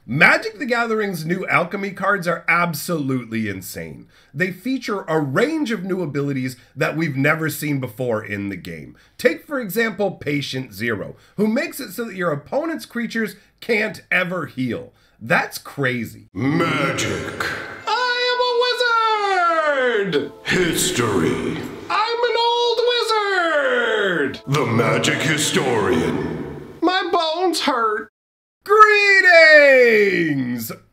Magic the Gathering's new Alchemy cards are absolutely insane. They feature a range of new abilities that we've never seen before in the game. Take, for example, Patient Zero, who makes it so that your opponent's creatures can't ever heal. That's crazy. Magic. I am a wizard! History. I'm an old wizard! The Magic Historian. My bones hurt. Greetings,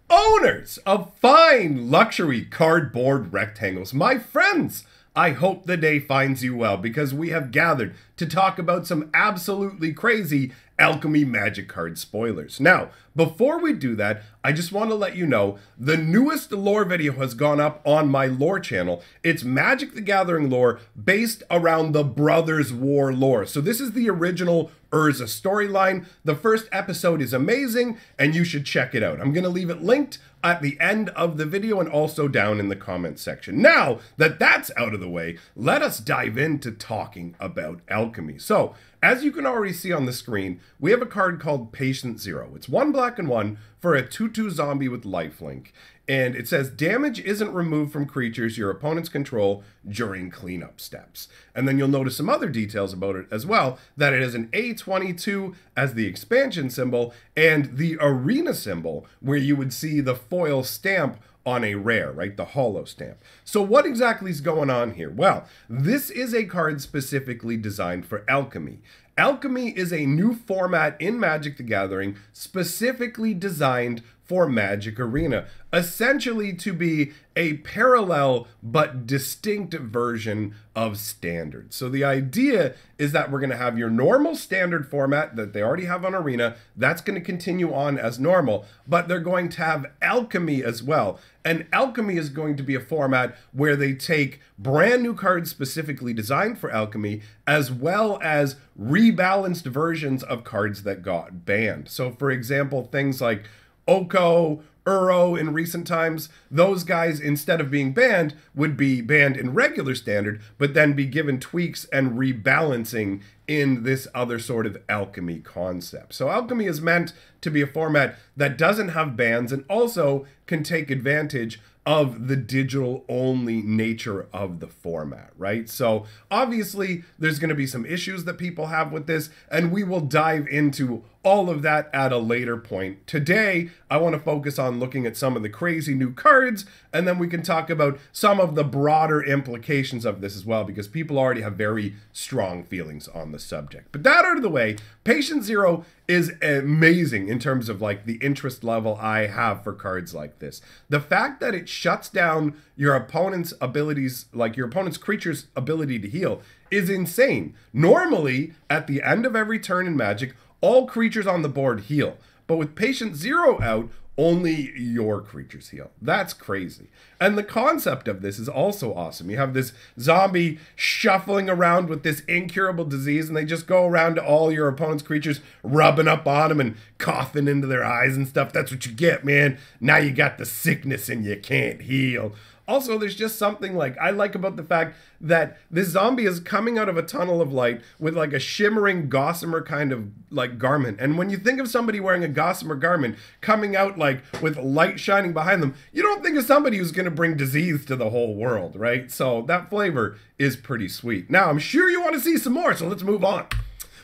owners of fine luxury cardboard rectangles. My friends, I hope the day finds you well because we have gathered to talk about some absolutely crazy Alchemy Magic card spoilers. Now, before we do that, I just want to let you know the newest lore video has gone up on my lore channel. It's Magic the Gathering lore based around the Brothers War lore. So this is the original Urza storyline. The first episode is amazing and you should check it out. I'm going to leave it linked at the end of the video and also down in the comments section. Now that that's out of the way, let us dive into talking about alchemy. So, as you can already see on the screen, we have a card called Patient Zero. It's 1 black and 1 for a 2/2 zombie with lifelink. And it says damage isn't removed from creatures your opponents control during cleanup steps. And then you'll notice some other details about it as well, that it has an A22 as the expansion symbol and the arena symbol where you would see the foil stamp on a rare, right? The holo stamp. So what exactly is going on here? Well, this is a card specifically designed for alchemy. Alchemy is a new format in Magic the Gathering specifically designed for Magic Arena, essentially to be a parallel but distinct version of Standard. So the idea is that we're going to have your normal Standard format that they already have on Arena. That's going to continue on as normal, but they're going to have Alchemy as well. And Alchemy is going to be a format where they take brand new cards specifically designed for Alchemy, as well as rebalanced versions of cards that got banned. So for example, things like Oko, Uro in recent times, those guys, instead of being banned, would be banned in regular Standard, but then be given tweaks and rebalancing in this other sort of alchemy concept. So alchemy is meant to be a format that doesn't have bans and also can take advantage of the digital only nature of the format, right? So obviously there's going to be some issues that people have with this, and we will dive into all of that at a later point. Today, I want to focus on looking at some of the crazy new cards, and then we can talk about some of the broader implications of this as well, because people already have very strong feelings on the subject. But that out of the way, Patient Zero is amazing in terms of like the interest level I have for cards like this. The fact that it shuts down your opponent's abilities, like your opponent's creature's ability to heal, is insane. Normally, at the end of every turn in Magic, all creatures on the board heal. But with Patient Zero out, only your creatures heal. That's crazy. And the concept of this is also awesome. You have this zombie shuffling around with this incurable disease, and they just go around to all your opponent's creatures, rubbing up on them and coughing into their eyes and stuff. That's what you get, man. Now you got the sickness and you can't heal. Also, there's just something like I like about the fact that this zombie is coming out of a tunnel of light with like a shimmering gossamer kind of like garment. And when you think of somebody wearing a gossamer garment coming out like with light shining behind them, you don't think of somebody who's going to bring disease to the whole world, right? So that flavor is pretty sweet. Now, I'm sure you want to see some more, so let's move on.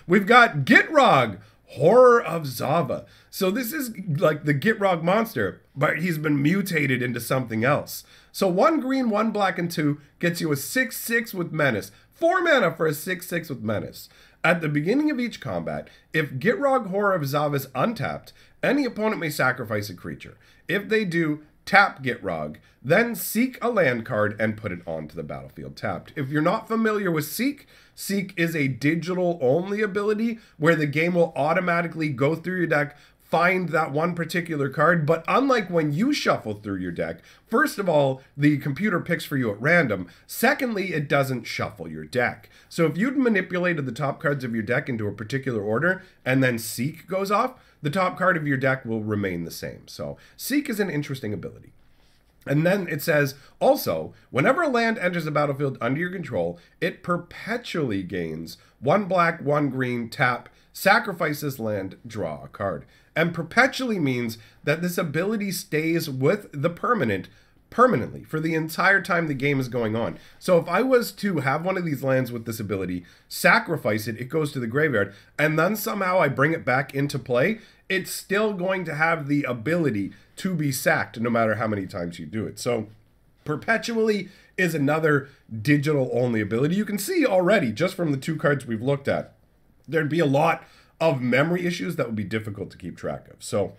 We've got Gitrog, Horror of Zava. So this is like the Gitrog monster, but he's been mutated into something else. So 1 green, 1 black, and 2 gets you a 6/6 with Menace. 4 mana for a 6/6 with Menace. At the beginning of each combat, if Gitrog Horror of Zava is untapped, any opponent may sacrifice a creature. If they do, tap Gitrog, then seek a land card and put it onto the battlefield tapped. If you're not familiar with Seek, Seek is a digital only ability where the game will automatically go through your deck, find that one particular card, but unlike when you shuffle through your deck, first of all, the computer picks for you at random. Secondly, it doesn't shuffle your deck. So if you'd manipulated the top cards of your deck into a particular order and then Seek goes off, the top card of your deck will remain the same. So Seek is an interesting ability. And then it says, also, whenever a land enters the battlefield under your control, it perpetually gains 1 black, 1 green, tap, sacrifice this land, draw a card. And perpetually means that this ability stays with the permanent permanently for the entire time the game is going on. So if I was to have one of these lands with this ability, sacrifice it, it goes to the graveyard, and then somehow I bring it back into play, it's still going to have the ability to be sacked no matter how many times you do it. So perpetually is another digital only ability. You can see already just from the 2 cards we've looked at, there'd be a lot of memory issues that would be difficult to keep track of. So,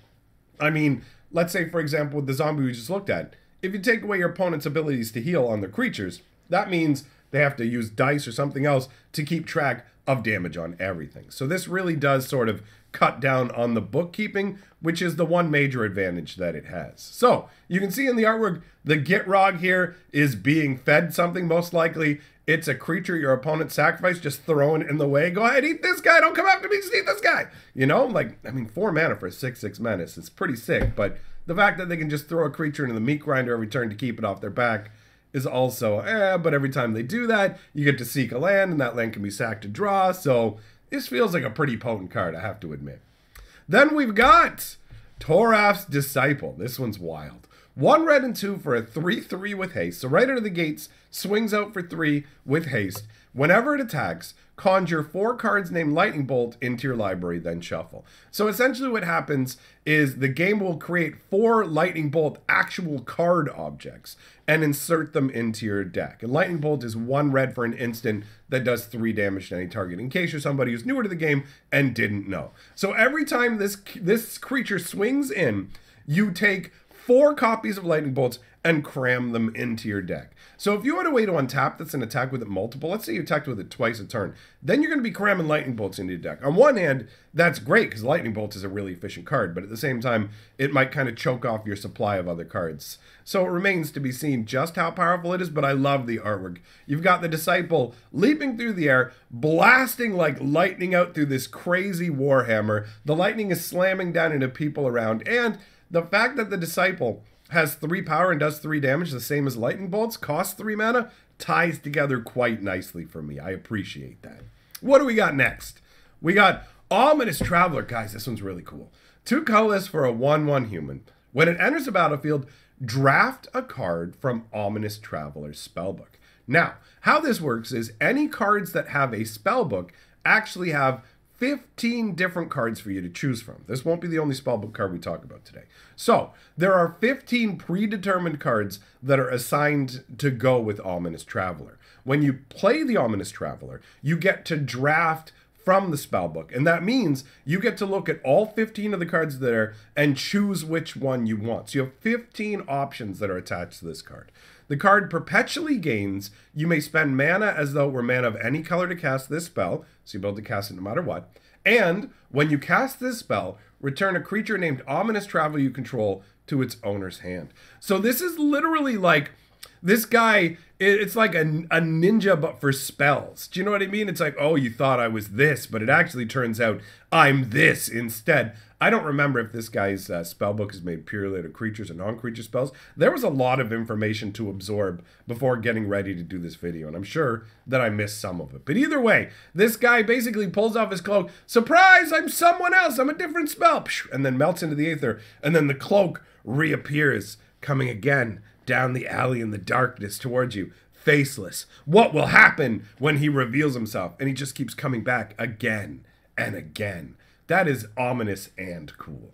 I mean, let's say for example with the zombie we just looked at, if you take away your opponent's abilities to heal on their creatures, that means they have to use dice or something else to keep track of damage on everything. So this really does sort of cut down on the bookkeeping, which is the one major advantage that it has. So you can see in the artwork, the Gitrog here is being fed something. Most likely it's a creature your opponent sacrificed, just throwing it in the way. Go ahead, eat this guy. Don't come after me, just eat this guy. You know, like, I mean, 4 mana for a 6/6 menace. It's pretty sick, but the fact that they can just throw a creature into the meat grinder every turn to keep it off their back is also, but every time they do that, you get to seek a land, and that land can be sacked to draw, so this feels like a pretty potent card, I have to admit. Then we've got Toraf's Disciple. This one's wild. 1 red and 2 for a 3/3 with haste. So right out of the gates, swings out for 3 with haste. Whenever it attacks, conjure 4 cards named Lightning Bolt into your library, then shuffle. So essentially what happens is the game will create 4 Lightning Bolt actual card objects and insert them into your deck. And Lightning Bolt is 1 red for an instant that does 3 damage to any target, in case you're somebody who's newer to the game and didn't know. So every time this creature swings in, you take 4 copies of Lightning Bolts and cram them into your deck. So if you had a way to untap that's an attack with it multiple, let's say you attacked with it twice a turn, then you're going to be cramming Lightning Bolts into your deck. On one hand, that's great because Lightning Bolt is a really efficient card, but at the same time, it might kind of choke off your supply of other cards. So it remains to be seen just how powerful it is, but I love the artwork. You've got the Disciple leaping through the air, blasting like lightning out through this crazy Warhammer. The lightning is slamming down into people around, and the fact that the Disciple has 3 power and does 3 damage, the same as Lightning Bolts, costs 3 mana, ties together quite nicely for me. I appreciate that. What do we got next? We got Ominous Traveler. Guys, this one's really cool. 2 colorless for a 1/1 human. When it enters the battlefield, draft a card from Ominous Traveler's spellbook. Now, how this works is any cards that have a spellbook actually have 15 different cards for you to choose from. This won't be the only spellbook card we talk about today. So, there are 15 predetermined cards that are assigned to go with Ominous Traveler. When you play the Ominous Traveler, you get to draft from the spellbook, and that means you get to look at all 15 of the cards there and choose which one you want. So you have 15 options that are attached to this card. The card perpetually gains. You may spend mana as though it were mana of any color to cast this spell, so you'll be able to cast it no matter what. And when you cast this spell, return a creature named Ominous Traveler you control to its owner's hand. So this is literally like, this guy, it's like a ninja but for spells. Do you know what I mean? It's like, oh, you thought I was this, but it actually turns out I'm this instead. I don't remember if this guy's spellbook is made purely out of creatures and non-creature spells. There was a lot of information to absorb before getting ready to do this video, and I'm sure that I missed some of it. But either way, this guy basically pulls off his cloak. Surprise, I'm someone else. I'm a different spell. And then melts into the aether, and then the cloak reappears, coming again down the alley in the darkness towards you, faceless. What will happen when he reveals himself? And he just keeps coming back again and again. That is ominous and cool.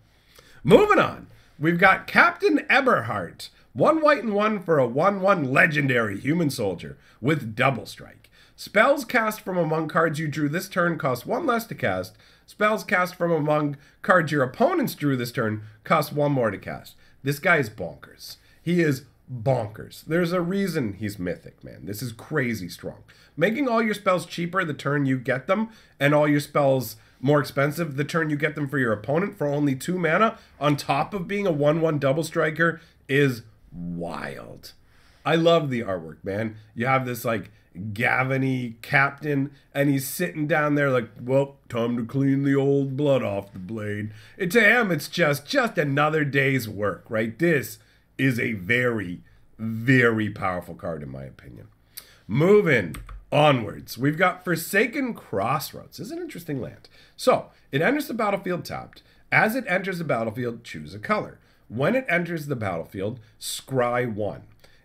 Moving on, we've got Captain Eberhardt. 1 white and 1 for a 1/1 legendary human soldier with double strike. Spells cast from among cards you drew this turn cost 1 less to cast. Spells cast from among cards your opponents drew this turn cost 1 more to cast. This guy is bonkers. He is bonkers. There's a reason he's mythic, man. This is crazy strong. Making all your spells cheaper the turn you get them, and all your spells more expensive the turn you get them for your opponent for only 2 mana, on top of being a 1/1 double striker, is wild. I love the artwork, man. You have this like Gavin-y captain, and he's sitting down there like, well, time to clean the old blood off the blade. And to him, it's just another day's work, right? This is a very, very powerful card in my opinion. Moving onwards, we've got Forsaken Crossroads. This is an interesting land. So, it enters the battlefield tapped. As it enters the battlefield, choose a color. When it enters the battlefield, scry 1.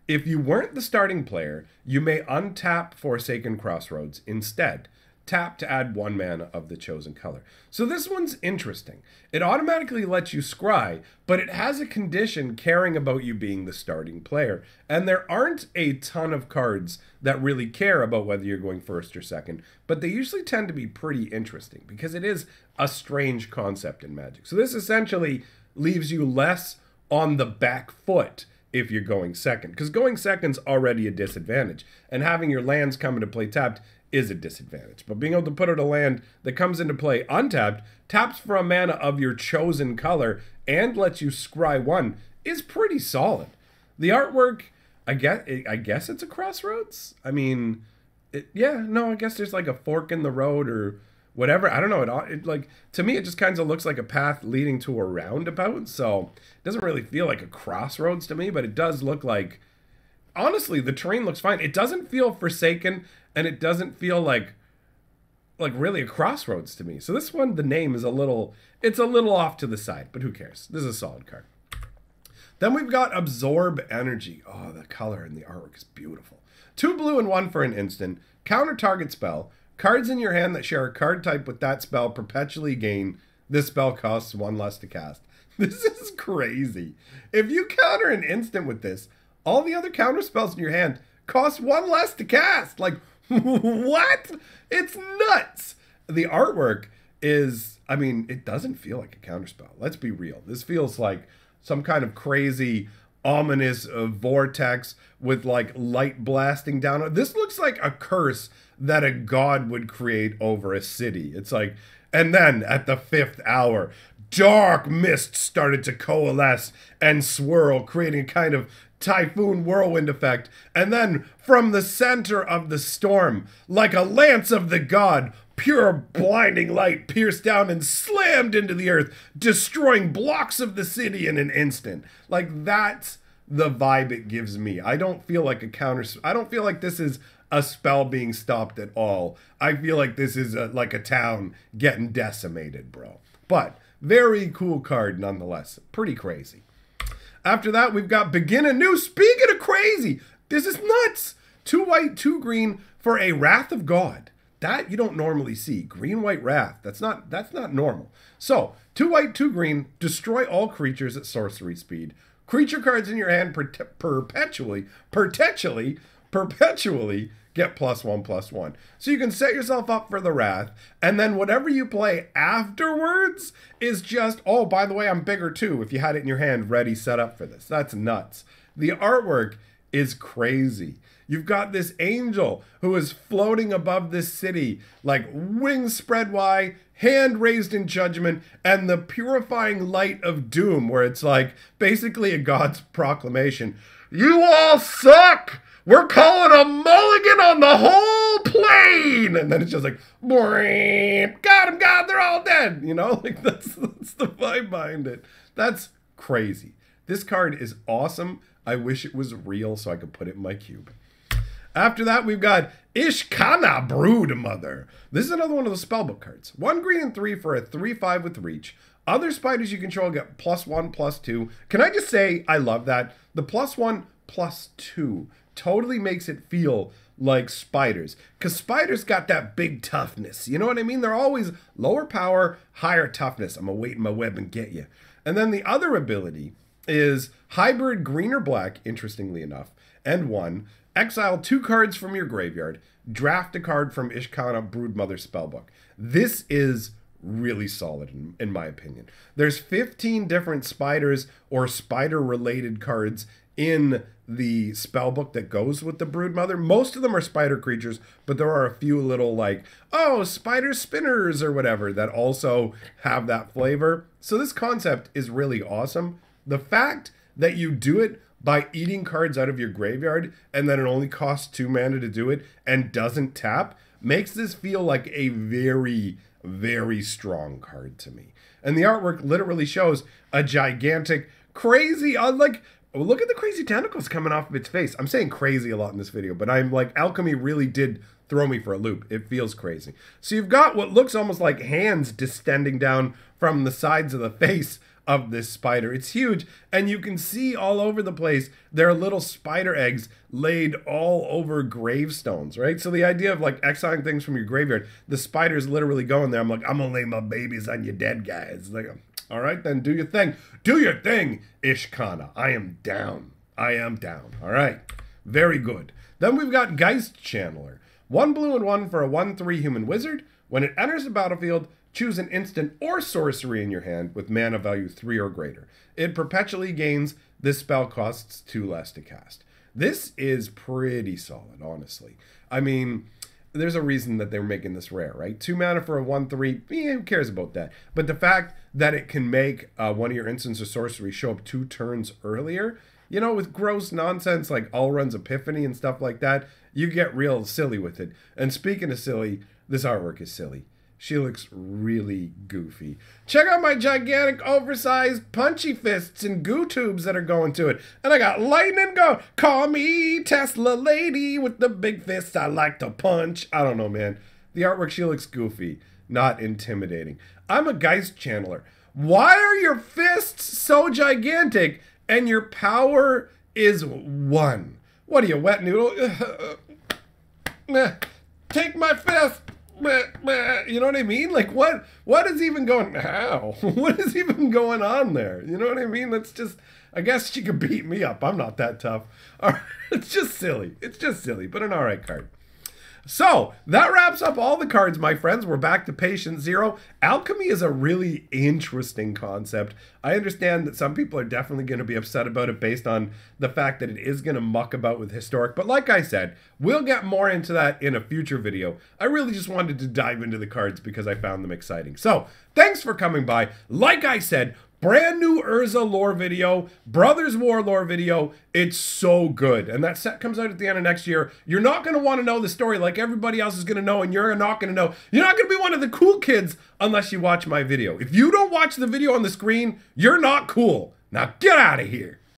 If you weren't the starting player, you may untap Forsaken Crossroads instead. Tap to add 1 mana of the chosen color. So this one's interesting. It automatically lets you scry, but it has a condition caring about you being the starting player. And there aren't a ton of cards that really care about whether you're going first or second, but they usually tend to be pretty interesting because it is a strange concept in Magic. So this essentially leaves you less on the back foot if you're going second, because going second's already a disadvantage, and having your lands come into play tapped is a disadvantage. But being able to put out a land that comes into play untapped, taps for a mana of your chosen color, and lets you scry 1 is pretty solid. The artwork, I guess it's a crossroads. I mean, I guess there's like a fork in the road or whatever. I don't know. It like, to me, it just kind of looks like a path leading to a roundabout. So it doesn't really feel like a crossroads to me, but it does look like, honestly, the terrain looks fine. It doesn't feel Forsaken, and it doesn't feel like really a crossroads to me. So this one, the name is a little off to the side, but who cares? This is a solid card. Then we've got Absorb Energy. Oh, the color and the artwork is beautiful. 2 blue and 1 for an instant. Counter target spell. Cards in your hand that share a card type with that spell perpetually gain. This spell costs 1 less to cast. This is crazy. If you counter an instant with this, all the other counter spells in your hand cost 1 less to cast. Like, what? It's nuts. The artwork is, I mean, it doesn't feel like a counterspell. Let's be real. This feels like some kind of crazy, ominous vortex with like light blasting down. This looks like a curse that a god would create over a city. It's like, and then at the 5th hour, dark mist started to coalesce and swirl, creating a kind of typhoon whirlwind effect, and then from the center of the storm, like a lance of the god, pure blinding light pierced down and slammed into the earth, destroying blocks of the city in an instant. Like, that's the vibe it gives me. I don't feel like I don't feel like this is a spell being stopped at all. I feel like this is like a town getting decimated, bro. But very cool card nonetheless. Pretty crazy. After that, we've got Begin Anew. Speaking of crazy, this is nuts. 2 white, 2 green for a Wrath of God. That you don't normally see. Green, white, Wrath. That's not normal. So, 2 white, 2 green. Destroy all creatures at sorcery speed. Creature cards in your hand perpetually get +1/+1. So you can set yourself up for the Wrath, and then whatever you play afterwards is just, oh, by the way, I'm bigger too, if you had it in your hand ready, set up for this. That's nuts. The artwork is crazy. You've got this angel who is floating above this city, like wings spread wide, hand raised in judgment, and the purifying light of doom, where it's like basically a god's proclamation. You all suck! We're calling a mulligan on the whole plane! And then it's just like, got him, God, they're all dead! You know, like that's the vibe behind it. That's crazy. This card is awesome. I wish it was real so I could put it in my cube. After that, we've got Ishkana Broodmother. This is another one of the spellbook cards. 1 green and 3 for a 3/5 with reach. Other spiders you control get +1/+2. Can I just say, I love that. The +1/+2 totally makes it feel like spiders. Because spiders got that big toughness. You know what I mean? They're always lower power, higher toughness. I'm going to wait in my web and get you. And then the other ability is hybrid green or black, interestingly enough, and 1. Exile 2 cards from your graveyard. Draft a card from Ishkana Broodmother spellbook. This is really solid in my opinion. There's 15 different spiders or spider-related cards in the spellbook that goes with the Broodmother. Most of them are spider creatures, but there are a few little like, oh, spider spinners or whatever that also have that flavor. So this concept is really awesome. The fact that you do it by eating cards out of your graveyard and then it only costs 2 mana to do it and doesn't tap makes this feel like a very, very strong card to me. And the artwork literally shows a gigantic, crazy, like, look at the crazy tentacles coming off of its face. I'm saying crazy a lot in this video, but I'm like, Alchemy really did throw me for a loop. It feels crazy. So you've got what looks almost like hands distending down from the sides of the face of this spider. It's huge, and you can see all over the place there are little spider eggs laid all over gravestones, right? So the idea of like exiling things from your graveyard, the spider's literally going there. I'm like, I'm gonna lay my babies on your dead guys. Like, all right, then do your thing. Do your thing, Ishkana. I am down. I am down. All right, very good. Then we've got Geist Channeler. 1 blue and 1 for a 1/3 human wizard. When it enters the battlefield, choose an instant or sorcery in your hand with mana value 3 or greater. It perpetually gains. This spell costs 2 less to cast. This is pretty solid, honestly. I mean, there's a reason that they're making this rare, right? 2 mana for a 1/3, who cares about that? But the fact that it can make one of your instants or sorcery show up 2 turns earlier, you know, with gross nonsense like Allrun's Epiphany and stuff like that, you get real silly with it. And speaking of silly, this artwork is silly. She looks really goofy. Check out my gigantic, oversized, punchy fists and goo tubes that are going to it. And I got lightning going. Call me Tesla lady with the big fists I like to punch. I don't know, man. The artwork, she looks goofy, not intimidating. I'm a Geist Channeler. Why are your fists so gigantic and your power is 1? What are you, wet noodle? Take my fist. You know what I mean? Like, what is even going, how? What is even going on there? You know what I mean? That's just, I guess she could beat me up. I'm not that tough. All right, it's just silly. It's just silly, but an all right card. So that wraps up all the cards, my friends. We're back to patient 0. Alchemy is a really interesting concept. I understand that some people are definitely going to be upset about it based on the fact that it is going to muck about with historic. But like I said, we'll get more into that in a future video. I really just wanted to dive into the cards because I found them exciting. So thanks for coming by. Like I said, brand new Urza lore video, Brothers War lore video. It's so good. And that set comes out at the end of next year. You're not going to want to know the story like everybody else is going to know, and you're not going to know. You're not going to be one of the cool kids unless you watch my video. If you don't watch the video on the screen, you're not cool. Now get out of here.